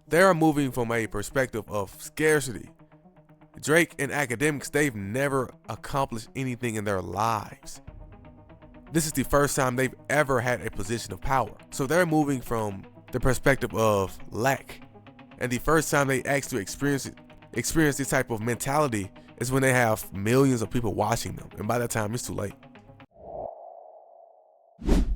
They're moving from a perspective of scarcity. Drake and Akademiks, they've never accomplished anything in their lives. This is the first time they've ever had a position of power. So they're moving from the perspective of lack. And the first time they actually experience this type of mentality is when they have millions of people watching them. And by that time, it's too late.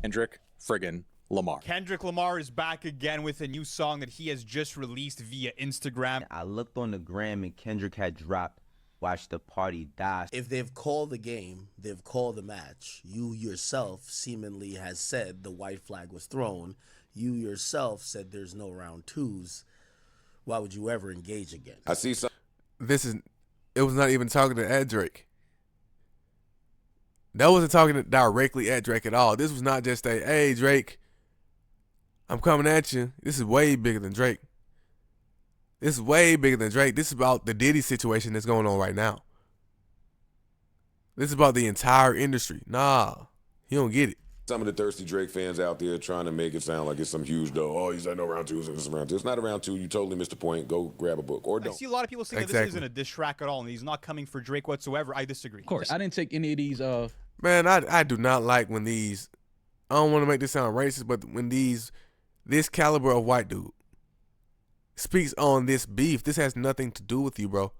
Kendrick friggin' Lamar. Kendrick Lamar is back again with a new song that he has just released via Instagram. I looked on the gram and Kendrick had dropped Watch the Party Die. If they've called the game, they've called the match. You yourself seemingly has said the white flag was thrown. You yourself said there's no round twos. Why would you ever engage again? I see some. It was not even talking at Drake. That wasn't talking directly at Drake at all. This was not just a, hey, Drake, I'm coming at you. This is way bigger than Drake. This is way bigger than Drake. This is about the Diddy situation that's going on right now. This is about the entire industry. Nah, he don't get it. Some of the thirsty Drake fans out there trying to make it sound like it's some huge deal. Oh, he's at no round twos. It's round two. It's not a round two. You totally missed the point. Go grab a book or don't. I see a lot of people saying that this isn't a diss track at all, and he's not coming for Drake whatsoever. I disagree. Of course, I didn't take any of these. Man, I do not like when these. I don't want to make this sound racist, but when this caliber of white dude speaks on this beef, this has nothing to do with you, bro.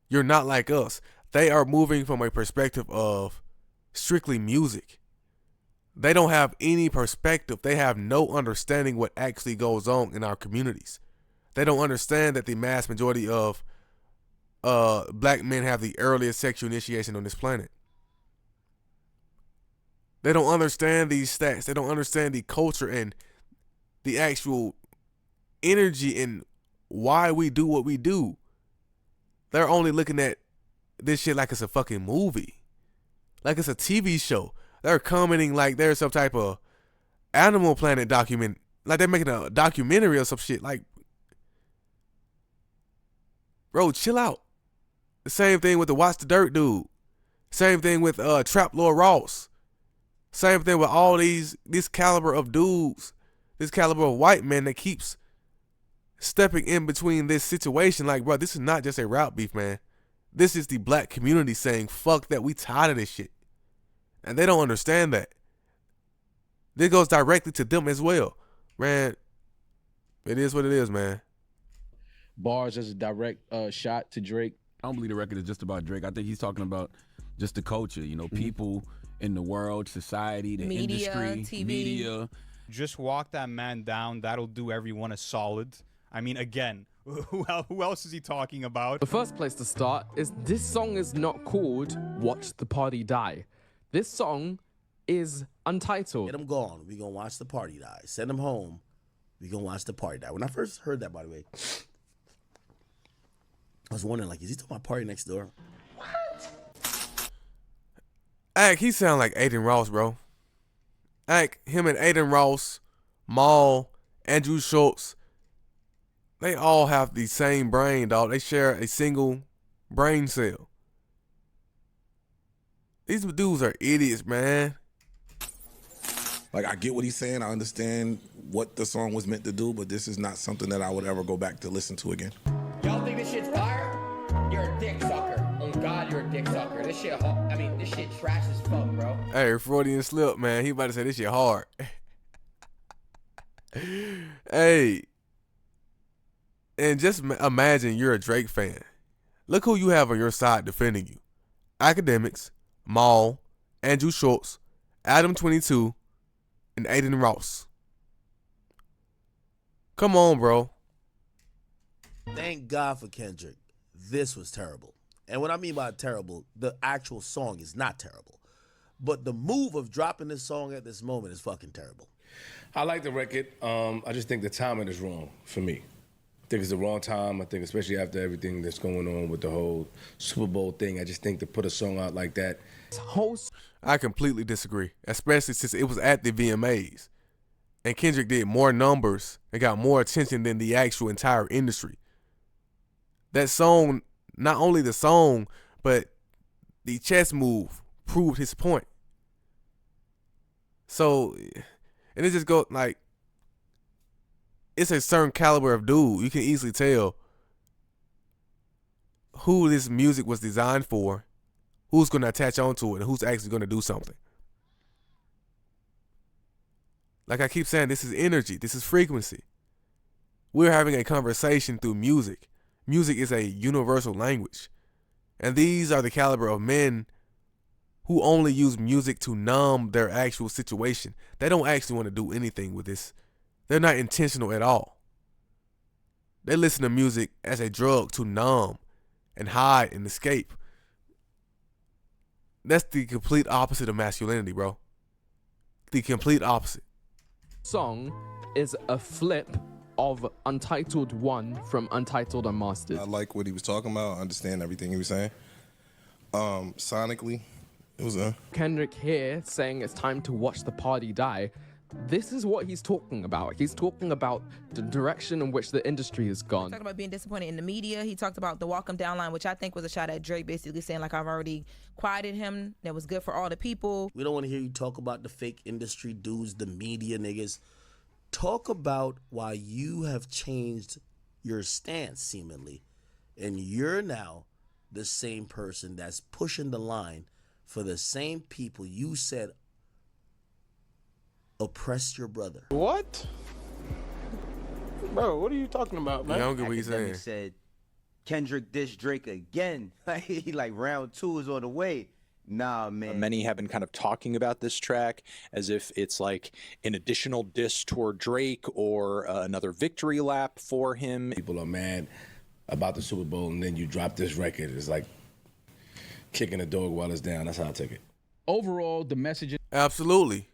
You're not like us. They are moving from a perspective of strictly music. They don't have any perspective. They have no understanding what actually goes on in our communities. They don't understand that the mass majority of black men have the earliest sexual initiation on this planet. They don't understand these stats. They don't understand the culture and the actual energy and why we do what we do. They're only looking at this shit like it's a fucking movie. Like it's a TV show. They're commenting like there's some type of Animal Planet document. Like they're making a documentary or some shit. Like, bro, chill out. The same thing with the Watch the Dirt dude. Same thing with Trap Lord Ross. Same thing with all this caliber of dudes, this caliber of white men that keeps stepping in between this situation. Like, bro, this is not just a rap beef, man. This is the black community saying, fuck that, we tired of this shit. And they don't understand that. This goes directly to them as well. Man, it is what it is, man. Bars as a direct shot to Drake. I don't believe the record is just about Drake. I think he's talking about just the culture, you know, people in the world, society, the media, industry, TV. media. Just walk that man down. That'll do everyone a solid. I mean, again, who else is he talking about? The first place to start is this song is not called Watch the Party Die. This song is untitled. Get him gone. We gonna watch the party die. Send him home. We gonna watch the party die. When I first heard that, by the way, I was wondering, like, is he talking about Party Next Door? Ack, he sound like Aiden Ross, bro. Ack, him and Aiden Ross, Maul, Andrew Schultz, they all have the same brain, dog. They share a single brain cell. These dudes are idiots, man. Like, I get what he's saying. I understand what the song was meant to do, but this is not something that I would ever go back to listen to again. Y'all think this shit's fire? You're a dick sucker. Oh God, you're a dick sucker. This shit, this shit trash as fuck, bro. Hey, Freudian slip, man. He about to say this shit hard. Hey. And just imagine you're a Drake fan. Look who you have on your side defending you. Akademiks, Maul, Andrew Schultz, Adam 22, and Aiden Ross. Come on, bro. Thank God for Kendrick. This was terrible. And what I mean by terrible, the actual song is not terrible. But the move of dropping this song at this moment is fucking terrible. I like the record. I just think the timing is wrong for me. I think it's the wrong time. I think especially after everything that's going on with the whole Super Bowl thing, I just think to put a song out like that. I completely disagree, especially since it was at the VMAs. And Kendrick did more numbers and got more attention than the actual entire industry. That song, not only the song, but the chess move proved his point. So, and it just goes like, it's a certain caliber of dude. You can easily tell who this music was designed for, who's going to attach onto it, and who's actually going to do something. Like I keep saying, this is energy. This is frequency. We're having a conversation through music. Music is a universal language. And these are the caliber of men who only use music to numb their actual situation. They don't actually want to do anything with this. They're not intentional at all. They listen to music as a drug to numb and hide and escape. That's the complete opposite of masculinity, bro. The complete opposite. Song is a flip of Untitled 1 from Untitled Unmastered. I like what he was talking about. I understand everything he was saying. Sonically, it was Kendrick here saying it's time to watch the party die. This is what he's talking about. He's talking about the direction in which the industry has gone. He talked about being disappointed in the media. He talked about the walk him down line, which I think was a shot at Drake, basically saying, like, I've already quieted him. That was good for all the people. We don't want to hear you talk about the fake industry dudes, the media niggas. Talk about why you have changed your stance, seemingly. And you're now the same person that's pushing the line for the same people you said oppressed your brother. What? Bro, what are you talking about, man? Yeah, I don't get what he's saying. Akademiks said Kendrick dish Drake again. He like round 2 is on the way. Nah, man. Many have been kind of talking about this track as if it's like an additional diss toward Drake or another victory lap for him. People are mad about the Super Bowl, and then you drop this record. It's like kicking a dog while it's down. That's how I take it. Overall, the message. Absolutely.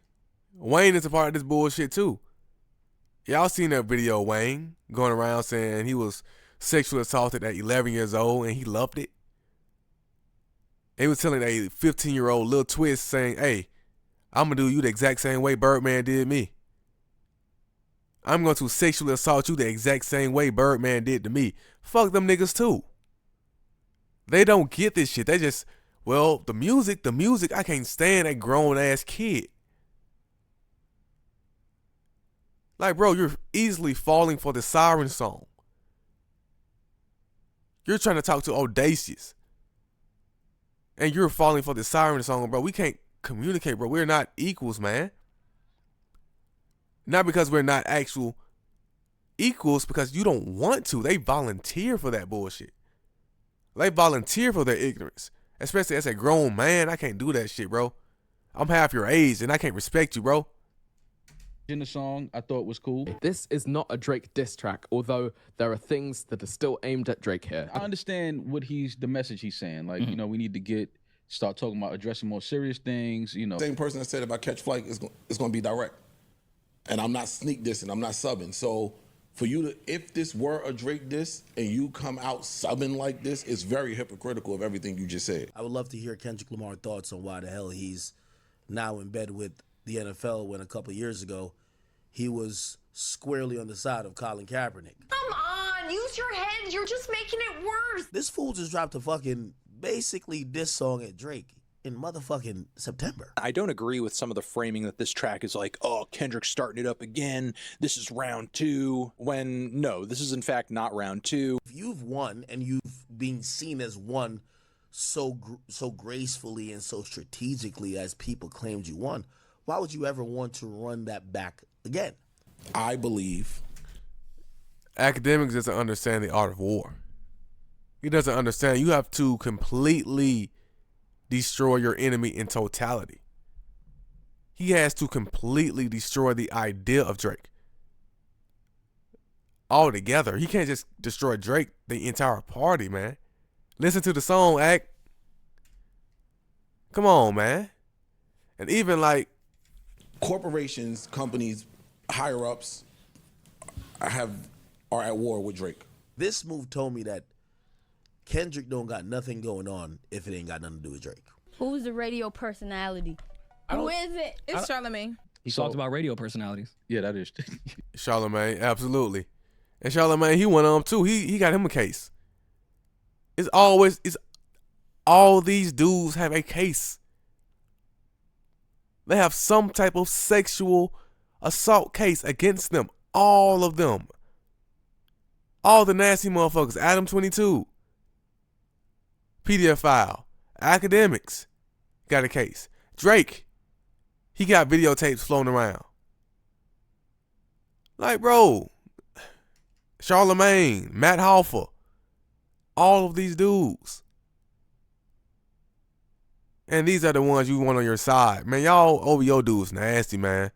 Wayne is a part of this bullshit too. Y'all seen that video of Wayne going around saying he was sexually assaulted at 11 years old and he loved it? He was telling a 15-year-old Lil Twist saying, hey, I'm going to do you the exact same way Birdman did me. I'm going to sexually assault you the exact same way Birdman did to me. Fuck them niggas too. They don't get this shit. They just, well, the music, I can't stand a grown-ass kid. Like, bro, you're easily falling for the siren song. You're trying to talk to Audacious. And you're falling for the siren song, bro. We can't communicate, bro. We're not equals, man. Not because we're not actual equals, because you don't want to. They volunteer for that bullshit. They volunteer for their ignorance. Especially as a grown man, I can't do that shit, bro. I'm half your age and I can't respect you, bro. In the song, I thought was cool. This is not a Drake diss track, although there are things that are still aimed at Drake here. I understand what the message he's saying. Like, you know, we need to start talking about addressing more serious things, you know. Same person that said if I catch flight, it's going to be direct. And I'm not sneak dissing, I'm not subbing. So for you to, if this were a Drake diss and you come out subbing like this, it's very hypocritical of everything you just said. I would love to hear Kendrick Lamar thoughts on why the hell he's now in bed with the NFL when a couple of years ago he was squarely on the side of Colin Kaepernick. Come on, use your head. You're just making it worse. This fool just dropped a fucking basically diss song at Drake in motherfucking September. I don't agree with some of the framing that this track is like, oh, Kendrick's starting it up again. This is round 2. When no, this is in fact not round 2. If you've won and you've been seen as one so gracefully and so strategically as people claimed you won, why would you ever want to run that back again? I believe Akademiks doesn't understand the art of war. He doesn't understand. You have to completely destroy your enemy in totality. He has to completely destroy the idea of Drake altogether. He can't just destroy Drake, the entire party, man. Listen to the song, Ak. Come on, man. And even like corporations, companies, higher ups are at war with Drake. This move told me that Kendrick don't got nothing going on if it ain't got nothing to do with Drake. Who's the radio personality? Who is it? It's Charlamagne. He talked about radio personalities. Yeah, that is. Charlamagne, absolutely. And Charlamagne, he went on too. He got him a case. It's all these dudes have a case. They have some type of sexual assault case against them. All of them. All the nasty motherfuckers. Adam 22. PDF File. Akademiks got a case. Drake, he got videotapes floating around. Like, bro, Charlemagne, Matt Hoffa, all of these dudes. And these are the ones you want on your side. Man, y'all OVO dudes nasty, man.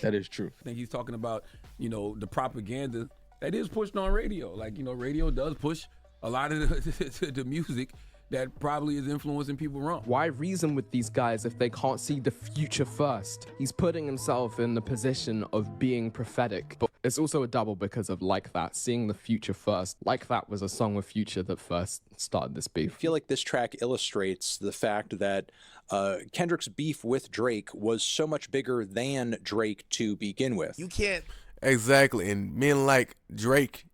That is true. I think he's talking about, the propaganda that is pushed on radio. Like, radio does push a lot of the music that probably is influencing people wrong. Why reason with these guys if they can't see the future first? He's putting himself in the position of being prophetic. But it's also a double because of Like That, seeing the future first. Like That was a song with Future that first started this beef. I feel like this track illustrates the fact that Kendrick's beef with Drake was so much bigger than Drake to begin with. You can't. Exactly. And men like Drake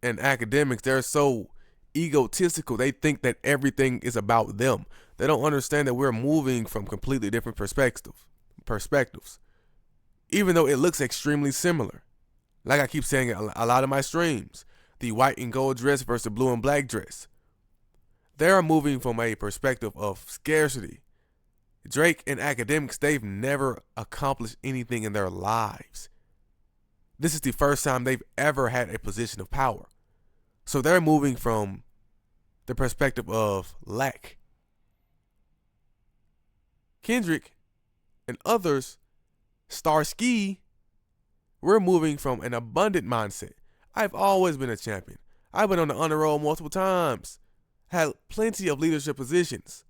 and Akademiks, they're so egotistical. They think that everything is about them. They don't understand that we're moving from completely different perspectives. Even though it looks extremely similar. Like I keep saying a lot of my streams, the white and gold dress versus the blue and black dress. They're moving from a perspective of scarcity. Drake and Akademiks, they've never accomplished anything in their lives. This is the first time they've ever had a position of power. So they're moving from the perspective of lack. Kendrick and others, Starsky, we're moving from an abundant mindset. I've always been a champion. I've been on the honor roll multiple times. Had plenty of leadership positions.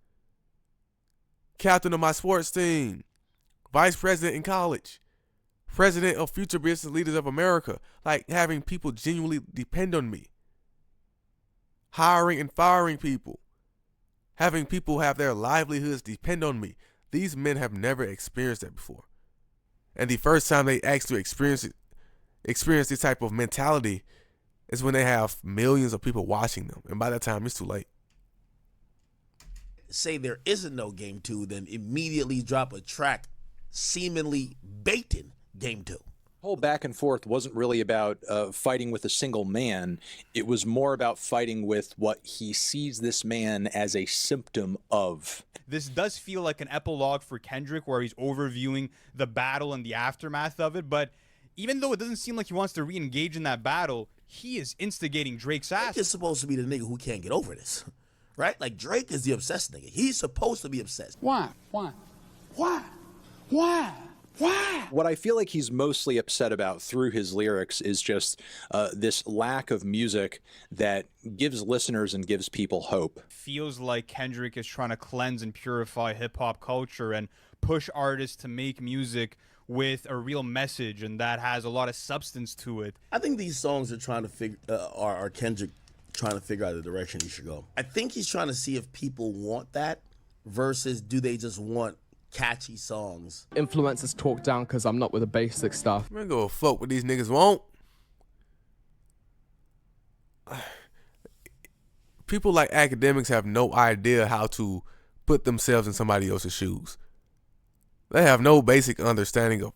Captain of my sports team. Vice president in college. President of Future Business Leaders of America. Like having people genuinely depend on me. Hiring and firing people. Having people have their livelihoods depend on me. These men have never experienced that before. And the first time they actually experience this type of mentality is when they have millions of people watching them. And by that time, it's too late. Say there isn't no game 2, then immediately drop a track seemingly baiting game 2. Whole back and forth wasn't really about fighting with a single man. It was more about fighting with what he sees this man as a symptom of. This does feel like an epilogue for Kendrick where he's overviewing the battle and the aftermath of it. But even though it doesn't seem like he wants to re-engage in that battle, he is instigating Drake's ass. Drake is supposed to be the nigga who can't get over this, right? Like Drake is the obsessed nigga. He's supposed to be obsessed. Why? What I feel like he's mostly upset about through his lyrics is just this lack of music that gives listeners and gives people hope. Feels like Kendrick is trying to cleanse and purify hip-hop culture and push artists to make music with a real message and that has a lot of substance to it. I think these songs are trying to figure are Kendrick trying to figure out the direction he should go. I think he's trying to see if people want that versus do they just want catchy songs. Influencers talk down because I'm not with the basic stuff. I'm gonna go fuck what these niggas want. People like Akademiks have no idea how to put themselves in somebody else's shoes. They have no basic understanding of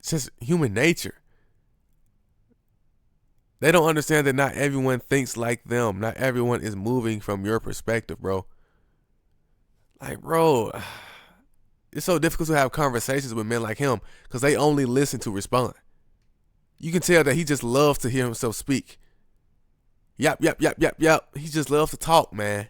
just human nature. They don't understand that not everyone thinks like them. Not everyone is moving from your perspective, bro. Like, bro, it's so difficult to have conversations with men like him because they only listen to respond. You can tell that he just loves to hear himself speak. Yep. He just loves to talk, man.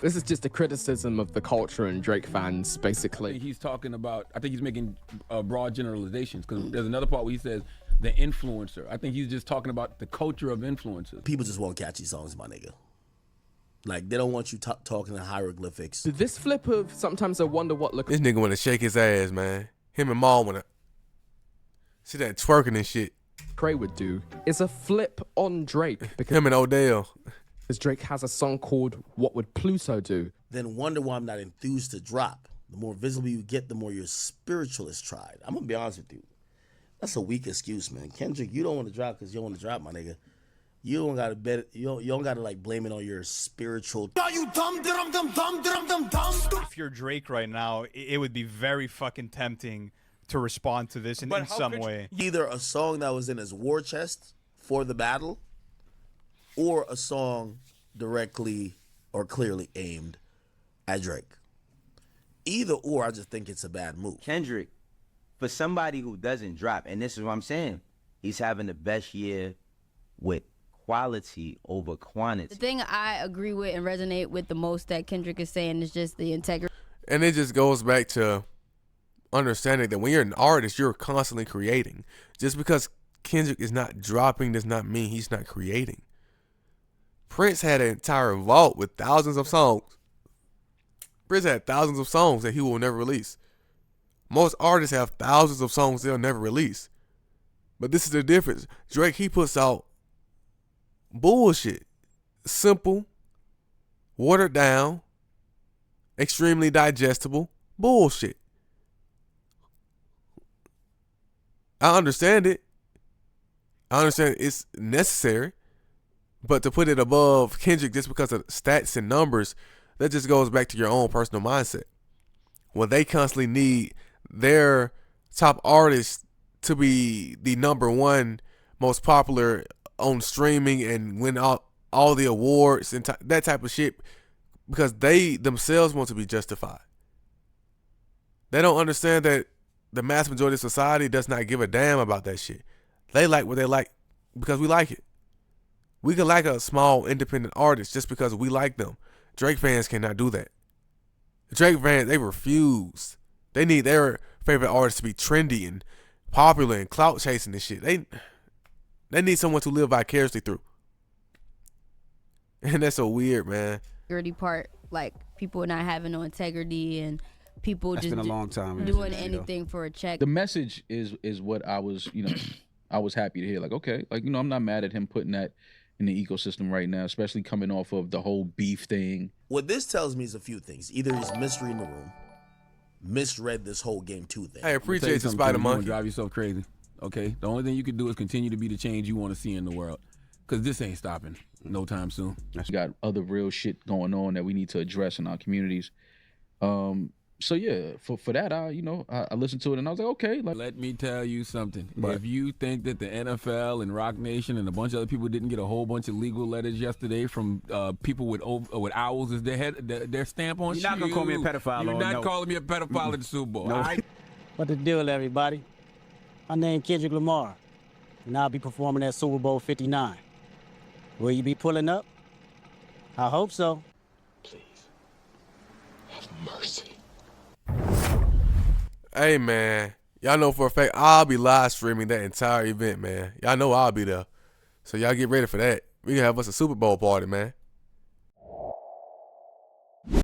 This is just a criticism of the culture and Drake fans, basically. He's talking about, I think he's making broad generalizations because there's another part where he says the influencer. I think he's just talking about the culture of influencers. People just want catchy songs, my nigga. Like, they don't want you talking in hieroglyphics. This flip of sometimes I wonder what look. This nigga want to shake his ass, man. Him and Maul want to see that twerking and shit. Cray would do is a flip on Drake. Because him and Odell. Because Drake has a song called What Would Pluto Do? Then wonder why I'm not enthused to drop. The more visible you get, the more your spiritual is tried. I'm going to be honest with you. That's a weak excuse, man. Kendrick, you don't want to drop because you don't want to drop, my nigga. You don't gotta bet. You don't gotta like blame it on your spiritual. If you're Drake right now, it would be very fucking tempting to respond to this in some way. Either a song that was in his war chest for the battle, or a song directly or clearly aimed at Drake. Either or, I just think it's a bad move. Kendrick, for somebody who doesn't drop, and this is what I'm saying, he's having the best year with quality over quantity. The thing I agree with and resonate with the most that Kendrick is saying is just the integrity. And it just goes back to understanding that when you're an artist, you're constantly creating. Just because Kendrick is not dropping does not mean he's not creating. Prince had an entire vault with thousands of songs. Prince had thousands of songs that he will never release. Most artists have thousands of songs they'll never release. But this is the difference. Drake, he puts out bullshit. Simple, watered down, extremely digestible bullshit. I understand it. I understand it's necessary. But to put it above Kendrick just because of stats and numbers, that just goes back to your own personal mindset. When they constantly need their top artists to be the number one most popular on streaming and win all the awards and that type of shit, because they themselves want to be justified. They don't understand that the mass majority of society does not give a damn about that shit. They like what they like because we like it. We can like a small independent artist just because we like them. Drake fans cannot do that. Drake fans, they refuse. They need their favorite artists to be trendy and popular and clout chasing and shit. They need someone to live vicariously through. And that's so weird, man. Integrity part, like people not having no integrity and people That's just been a long time. doing anything for a check. The message is what I was, I was happy to hear. Like, okay, like, I'm not mad at him putting that in the ecosystem right now, especially coming off of the whole beef thing. What this tells me is a few things. Either he's misreading the room, misread this whole Game 2 thing. Hey, appreciate the Spider Monkey. Drive yourself crazy. Okay, the only thing you can do is continue to be the change you want to see in the world, because this ain't stopping no time soon. We got other real shit going on that we need to address in our communities. So yeah, for that, I listened to it and I was like, okay. Like, let me tell you something. If you think that the NFL and Rock Nation and a bunch of other people didn't get a whole bunch of legal letters yesterday from people with owls as their stamp on, you're not gonna call me a pedophile. You're not calling me a pedophile in the Super Bowl. No. All right? What the deal, everybody? My name Kendrick Lamar, and I'll be performing at Super Bowl 59. Will you be pulling up? I hope so. Please, have mercy. Hey, man. Y'all know for a fact I'll be live streaming that entire event, man. Y'all know I'll be there. So y'all get ready for that. We can have us a Super Bowl party, man.